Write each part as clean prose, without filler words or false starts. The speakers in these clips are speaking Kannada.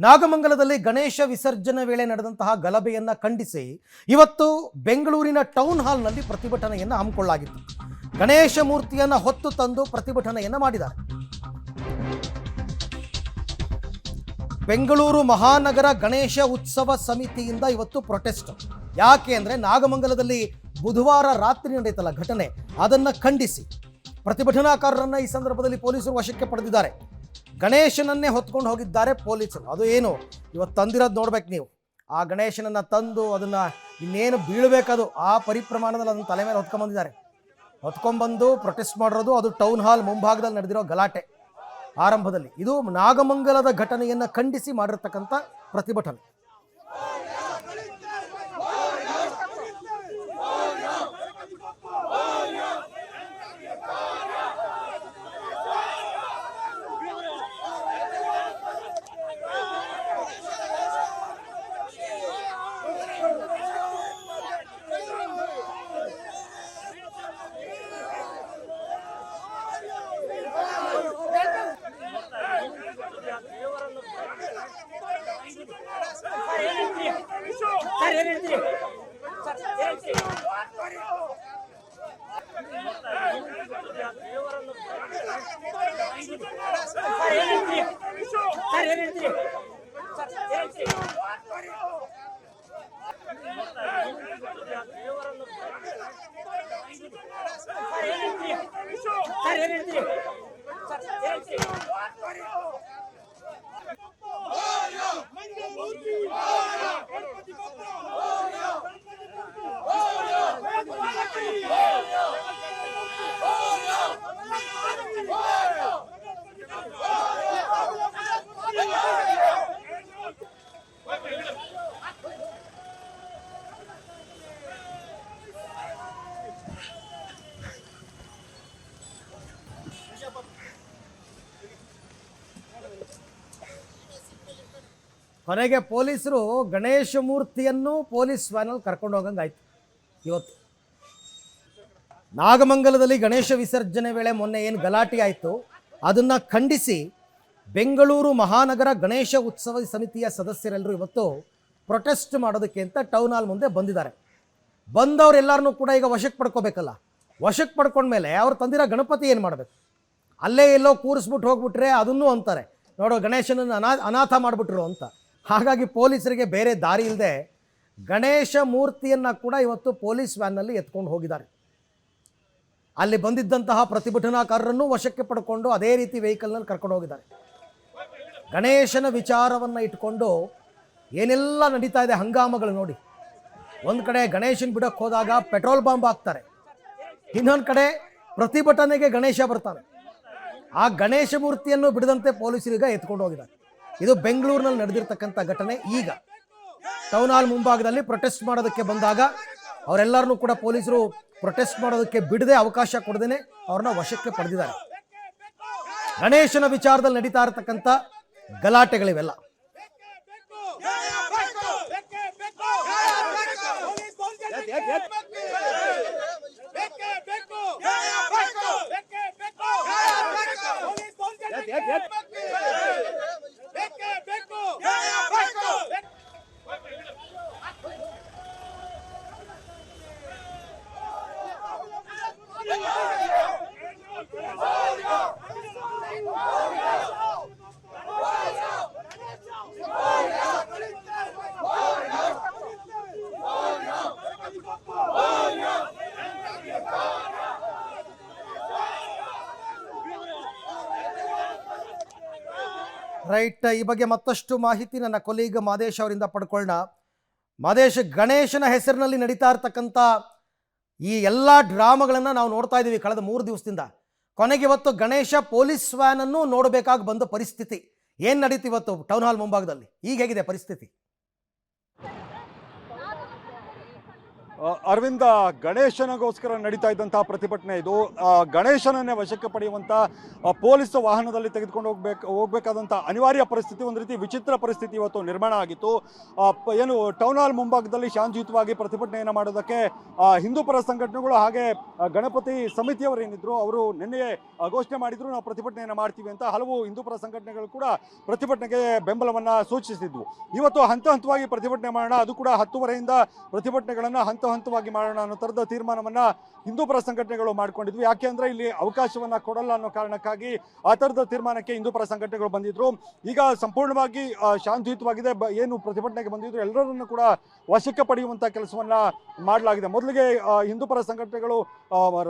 ನಾಗಮಂಗಲದಲ್ಲಿ ಗಣೇಶ ವಿಸರ್ಜನೆ ವೇಳೆ ನಡೆದಂತಹ ಗಲಭೆಯನ್ನ ಖಂಡಿಸಿ ಇವತ್ತು ಬೆಂಗಳೂರಿನ ಟೌನ್ ಹಾಲ್ನಲ್ಲಿ ಪ್ರತಿಭಟನೆಯನ್ನು ಹಮ್ಮಿಕೊಳ್ಳಲಾಗಿತ್ತು. ಗಣೇಶ ಮೂರ್ತಿಯನ್ನು ಹೊತ್ತು ತಂದು ಪ್ರತಿಭಟನೆಯನ್ನು ಮಾಡಿದ್ದಾರೆ. ಬೆಂಗಳೂರು ಮಹಾನಗರ ಗಣೇಶ ಉತ್ಸವ ಸಮಿತಿಯಿಂದ ಇವತ್ತು ಪ್ರೊಟೆಸ್ಟ್. ಯಾಕೆ ಅಂದರೆ ನಾಗಮಂಗಲದಲ್ಲಿ ಬುಧವಾರ ರಾತ್ರಿ ನಡೆಯುತ್ತಲ್ಲ ಘಟನೆ, ಅದನ್ನು ಖಂಡಿಸಿ ಪ್ರತಿಭಟನಾಕಾರರನ್ನ ಈ ಸಂದರ್ಭದಲ್ಲಿ ಪೊಲೀಸರು ವಶಕ್ಕೆ ಪಡೆದಿದ್ದಾರೆ. ಗಣೇಶನನ್ನೇ ಹೊತ್ಕೊಂಡು ಹೋಗಿದ್ದಾರೆ ಪೊಲೀಸರು. ಅದು ಏನು ಇವತ್ತು ತಂದಿರೋದು ನೋಡ್ಬೇಕು ನೀವು. ಆ ಗಣೇಶನನ್ನು ತಂದು ಅದನ್ನು ಇನ್ನೇನು ಬೀಳಬೇಕದು ಆ ಪರಿಪ್ರಮಾಣದಲ್ಲಿ ಅದನ್ನು ತಲೆ ಮೇಲೆ ಹೊತ್ಕೊಂಡ್ಬಂದಿದ್ದಾರೆ. ಹೊತ್ಕೊಂಡ್ಬಂದು ಪ್ರೊಟೆಸ್ಟ್ ಮಾಡಿರೋದು ಅದು ಟೌನ್ ಹಾಲ್ ಮುಂಭಾಗದಲ್ಲಿ ನಡೆದಿರೋ ಗಲಾಟೆ ಆರಂಭದಲ್ಲಿ. ಇದು ನಾಗಮಂಗಲದ ಘಟನೆಯನ್ನು ಖಂಡಿಸಿ ಮಾಡಿರ್ತಕ್ಕಂಥ ಪ್ರತಿಭಟನೆ. ಕೊನೆಗೆ ಪೊಲೀಸರು ಗಣೇಶ ಮೂರ್ತಿಯನ್ನು ಪೊಲೀಸ್ ವ್ಯಾನಲ್ಲಿ ಕರ್ಕೊಂಡು ಹೋಗಂಗಾಯ್ತು. ಇವತ್ತು ನಾಗಮಂಗಲದಲ್ಲಿ ಗಣೇಶ ವಿಸರ್ಜನೆ ವೇಳೆ ಮೊನ್ನೆ ಏನು ಗಲಾಟೆ ಆಯಿತು ಅದನ್ನು ಖಂಡಿಸಿ ಬೆಂಗಳೂರು ಮಹಾನಗರ ಗಣೇಶ ಉತ್ಸವ ಸಮಿತಿಯ ಸದಸ್ಯರೆಲ್ಲರೂ ಇವತ್ತು ಪ್ರೊಟೆಸ್ಟ್ ಮಾಡೋದಕ್ಕೆ ಅಂತ ಟೌನ್ ಹಾಲ್ ಮುಂದೆ ಬಂದಿದ್ದಾರೆ. ಬಂದವರೆಲ್ಲರನ್ನೂ ಕೂಡ ಈಗ ವಶಕ್ಕೆ ಪಡ್ಕೋಬೇಕಲ್ಲ. ವಶಕ್ಕೆ ಪಡ್ಕೊಂಡ್ಮೇಲೆ ಅವ್ರು ತಂದಿರೋ ಗಣಪತಿ ಏನು ಮಾಡಬೇಕು? ಅಲ್ಲೇ ಎಲ್ಲೋ ಕೂರಿಸ್ಬಿಟ್ಟು ಹೋಗ್ಬಿಟ್ರೆ ಅದನ್ನು ಅಂತಾರೆ, ನೋಡೋ ಗಣೇಶನನ್ನು ಅನಾಥ ಮಾಡಿಬಿಟ್ರು ಅಂತ. ಹಾಗಾಗಿ ಪೊಲೀಸರಿಗೆ ಬೇರೆ ದಾರಿ ಇಲ್ಲದೆ ಗಣೇಶ ಮೂರ್ತಿಯನ್ನು ಕೂಡ ಇವತ್ತು ಪೊಲೀಸ್ ವ್ಯಾನ್ನಲ್ಲಿ ಎತ್ಕೊಂಡು ಹೋಗಿದ್ದಾರೆ. ಅಲ್ಲಿ ಬಂದಿದ್ದಂತಹ ಪ್ರತಿಭಟನಾಕಾರರನ್ನು ವಶಕ್ಕೆ ಪಡ್ಕೊಂಡು ಅದೇ ರೀತಿ ವೆಹಿಕಲ್ನಲ್ಲಿ ಕರ್ಕೊಂಡು ಹೋಗಿದ್ದಾರೆ. ಗಣೇಶನ ವಿಚಾರವನ್ನು ಇಟ್ಕೊಂಡು ಏನೆಲ್ಲ ನಡೀತಾ ಇದೆ ಹಂಗಾಮಗಳು ನೋಡಿ. ಒಂದು ಕಡೆ ಗಣೇಶನ ಬಿಡಕ್ಕೆ ಹೋದಾಗ ಪೆಟ್ರೋಲ್ ಬಾಂಬ್ ಹಾಕ್ತಾರೆ, ಇನ್ನೊಂದು ಕಡೆ ಪ್ರತಿಭಟನೆಗೆ ಗಣೇಶ ಬರ್ತಾನೆ. ಆ ಗಣೇಶ ಮೂರ್ತಿಯನ್ನು ಬಿಡದಂತೆ ಪೊಲೀಸರೀಗ ಎತ್ಕೊಂಡು ಹೋಗಿದ್ದಾರೆ. ಇದು ಬೆಂಗಳೂರಿನಲ್ಲಿ ನಡೆದಿರ್ತಕ್ಕಂಥ ಘಟನೆ. ಈಗ ಟೌನ್ ಹಾಲ್ ಮುಂಭಾಗದಲ್ಲಿ ಪ್ರೊಟೆಸ್ಟ್ ಮಾಡೋದಕ್ಕೆ ಬಂದಾಗ ಅವರೆಲ್ಲರನ್ನೂ ಕೂಡ ಪೊಲೀಸರು ಪ್ರೊಟೆಸ್ಟ್ ಮಾಡೋದಕ್ಕೆ ಬಿಡದೆ, ಅವಕಾಶ ಕೊಡದೇನೆ ಅವ್ರನ್ನ ವಶಕ್ಕೆ ಪಡೆದಿದ್ದಾರೆ. ಗಣೇಶನ ವಿಚಾರದಲ್ಲಿ ನಡೀತಾ ಇರತಕ್ಕಂಥ ಗಲಾಟೆಗಳಿವೆಲ್ಲ. ರೈಟ್, ಈ ಬಗ್ಗೆ ಮತ್ತಷ್ಟು ಮಾಹಿತಿ ನನ್ನ ಕೊಲೀಗ್ ಮಾದೇಶ್ ಅವರಿಂದ ಪಡ್ಕೊಳ್ಳೋಣ. ಮಾದೇಶ್, ಗಣೇಶನ ಹೆಸರಿನಲ್ಲಿ ನಡೀತಾ ಇರ್ತಕ್ಕಂಥ ಈ ಎಲ್ಲ ಡ್ರಾಮಾಗಳನ್ನು ನಾವು ನೋಡ್ತಾ ಇದ್ದೀವಿ ಕಳೆದ 3 ದಿವಸದಿಂದ. ಕೊನೆಗೆ ಇವತ್ತು ಗಣೇಶ ಪೊಲೀಸ್ ವ್ಯಾನನ್ನು ನೋಡಬೇಕಾಗಿ ಬಂದ ಪರಿಸ್ಥಿತಿ. ಏನು ನಡೀತು ಇವತ್ತು ಟೌನ್ ಹಾಲ್ ಮುಂಭಾಗದಲ್ಲಿ? ಈಗ ಹೇಗಿದೆ ಪರಿಸ್ಥಿತಿ? ಅರವಿಂದ, ಗಣೇಶನಿಗೋಸ್ಕರ ನಡೀತಾ ಇದ್ದಂತಹ ಪ್ರತಿಭಟನೆ ಇದು. ಗಣೇಶನನ್ನೇ ವಶಕ್ಕೆ ಪಡೆಯುವಂತ ಪೊಲೀಸ್ ವಾಹನದಲ್ಲಿ ತೆಗೆದುಕೊಂಡು ಹೋಗ್ಬೇಕಾದಂಥ ಅನಿವಾರ್ಯ ಪರಿಸ್ಥಿತಿ, ಒಂದು ರೀತಿ ವಿಚಿತ್ರ ಪರಿಸ್ಥಿತಿ ಇವತ್ತು ನಿರ್ಮಾಣ ಆಗಿತ್ತು. ಏನು ಟೌನ್ ಹಾಲ್ ಮುಂಭಾಗದಲ್ಲಿ ಶಾಂತಿಯುತವಾಗಿ ಪ್ರತಿಭಟನೆಯನ್ನು ಮಾಡೋದಕ್ಕೆ ಹಿಂದೂ ಪರ ಸಂಘಟನೆಗಳು ಹಾಗೆ ಗಣಪತಿ ಸಮಿತಿಯವರು ಏನಿದ್ರು ಅವರು ನಿನ್ನೆ ಘೋಷಣೆ ಮಾಡಿದ್ರು, ನಾವು ಪ್ರತಿಭಟನೆಯನ್ನು ಮಾಡ್ತೀವಿ ಅಂತ. ಹಲವು ಹಿಂದೂ ಪರ ಸಂಘಟನೆಗಳು ಕೂಡ ಪ್ರತಿಭಟನೆಗೆ ಬೆಂಬಲವನ್ನು ಸೂಚಿಸಿದ್ವು. ಇವತ್ತು ಹಂತವಾಗಿ ಪ್ರತಿಭಟನೆ ಮಾಡೋಣ, ಅದು ಕೂಡ 10:30ಯಿಂದ ಪ್ರತಿಭಟನೆಗಳನ್ನು ಹಂತವಾಗಿ ಮಾಡೋಣ ಅನ್ನೋ ಥರದ ತೀರ್ಮಾನವನ್ನ ಹಿಂದೂ ಪರ ಸಂಘಟನೆಗಳು ಮಾಡ್ಕೊಂಡಿದ್ವಿ. ಯಾಕೆ ಅಂದ್ರೆ ಇಲ್ಲಿ ಅವಕಾಶವನ್ನ ಕೊಡಲ್ಲ ಅನ್ನೋ ಕಾರಣಕ್ಕಾಗಿ ಆ ಥರದ ತೀರ್ಮಾನಕ್ಕೆ ಹಿಂದೂ ಪರ ಸಂಘಟನೆಗಳು ಬಂದಿದ್ರು. ಈಗ ಸಂಪೂರ್ಣವಾಗಿ ಶಾಂತಿಯುತವಾಗಿದೆ. ಏನು ಪ್ರತಿಭಟನೆಗೆ ಬಂದಿದ್ರು ಎಲ್ಲರನ್ನು ಕೂಡ ವಶಕ್ಕೆ ಪಡೆಯುವಂತ ಕೆಲಸವನ್ನ ಮಾಡಲಾಗಿದೆ. ಮೊದಲಿಗೆ ಹಿಂದೂ ಪರ ಸಂಘಟನೆಗಳು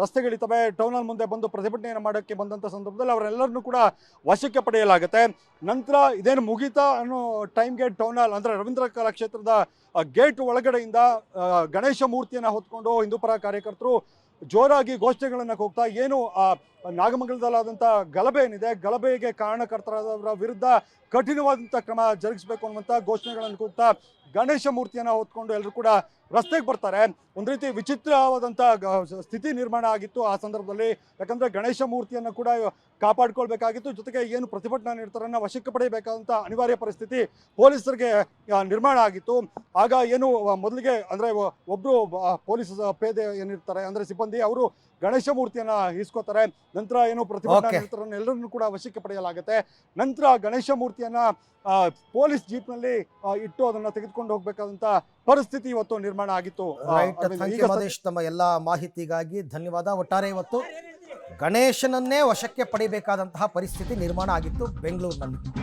ರಸ್ತೆಗಿಳಿತವೆ, ಟೌನ್ ಹಾಲ್ ಮುಂದೆ ಬಂದು ಪ್ರತಿಭಟನೆಯನ್ನು ಮಾಡೋಕ್ಕೆ ಬಂದಂತ ಸಂದರ್ಭದಲ್ಲಿ ಅವರೆಲ್ಲರನ್ನೂ ಕೂಡ ವಶಕ್ಕೆ ಪಡೆಯಲಾಗುತ್ತೆ. ನಂತರ ಇದೇನು ಮುಗೀತಾ ಅನ್ನೋ ಟೈಮ್ಗೆ ಟೌನ್ ಹಾಲ್ ಅಂದ್ರೆ ರವೀಂದ್ರ ಕಲಾಕ್ಷೇತ್ರದ ಗೇಟ್ ಒಳಗಡೆಯಿಂದ ಗಣೇಶ ಮೂರ್ತಿಯನ್ನು ಹೊತ್ಕೊಂಡು ಹಿಂದೂ ಪರ ಕಾರ್ಯಕರ್ತರು ಜೋರಾಗಿ ಘೋಷಣೆಗಳನ್ನು ಕೂಗ್ತಾ, ಏನು ನಾಗಮಂಗಲದಲ್ಲಾದಂಥ ಗಲಭೆ ಏನಿದೆ, ಗಲಭೆಗೆ ಕಾರಣಕರ್ತರಾದವರ ವಿರುದ್ಧ ಕಠಿಣವಾದಂಥ ಕ್ರಮ ಜರುಗಿಸಬೇಕು ಅನ್ನುವಂಥ ಘೋಷಣೆಗಳನ್ನು ಕೂಗ್ತಾ ಗಣೇಶ ಮೂರ್ತಿಯನ್ನು ಹೊತ್ಕೊಂಡು ಎಲ್ಲರೂ ಕೂಡ ರಸ್ತೆಗೆ ಬರ್ತಾರೆ. ಒಂದು ರೀತಿ ವಿಚಿತ್ರವಾದಂಥ ಸ್ಥಿತಿ ನಿರ್ಮಾಣ ಆಗಿತ್ತು ಆ ಸಂದರ್ಭದಲ್ಲಿ. ಯಾಕಂದರೆ ಗಣೇಶ ಮೂರ್ತಿಯನ್ನು ಕೂಡ ಕಾಪಾಡ್ಕೊಳ್ಬೇಕಾಗಿತ್ತು, ಜೊತೆಗೆ ಏನು ಪ್ರತಿಭಟನಾ ನಿರತರನ್ನು ವಶಕ್ಕೆ ಪಡೆಯಬೇಕಾದಂಥ ಅನಿವಾರ್ಯ ಪರಿಸ್ಥಿತಿ ಪೊಲೀಸರಿಗೆ ನಿರ್ಮಾಣ ಆಗಿತ್ತು. ಆಗ ಏನು ಮೊದಲಿಗೆ ಅಂದರೆ ಒಬ್ಬರು ಪೊಲೀಸ್ ಪೇದೆ ಏನಿರ್ತಾರೆ ಅಂದರೆ ಸಿಬ್ಬಂದಿ, ಅವರು ಗಣೇಶ ಮೂರ್ತಿಯನ್ನು ಇಸ್ಕೋತಾರೆ. ನಂತರ ಏನು ಪ್ರತಿಭಟನಾ ನಿರತರನ್ನು ಎಲ್ಲರನ್ನೂ ಕೂಡ ವಶಕ್ಕೆ ಪಡೆಯಲಾಗುತ್ತೆ. ನಂತರ ಗಣೇಶ ಮೂರ್ತಿಯನ್ನು ಪೊಲೀಸ್ ಜೀಪ್ನಲ್ಲಿ ಇಟ್ಟು ಅದನ್ನು ತೆಗೆದುಕೊಂಡು ಹೋಗಬೇಕಾದಂಥ ಪರಿಸ್ಥಿತಿ ಇವತ್ತು ನಿರ್ಮಾಣ ಆಗಿತ್ತು. ಮಹೇಶ್, ತಮ್ಮ ಎಲ್ಲ ಮಾಹಿತಿಗಾಗಿ ಧನ್ಯವಾದ. ಒಟ್ಟಾರೆ ಇವತ್ತು ಗಣೇಶನನ್ನೇ ವಶಕ್ಕೆ ಪಡೆಯಬೇಕಾದಂತಹ ಪರಿಸ್ಥಿತಿ ನಿರ್ಮಾಣ ಆಗಿತ್ತು ಬೆಂಗಳೂರಿನಲ್ಲಿ.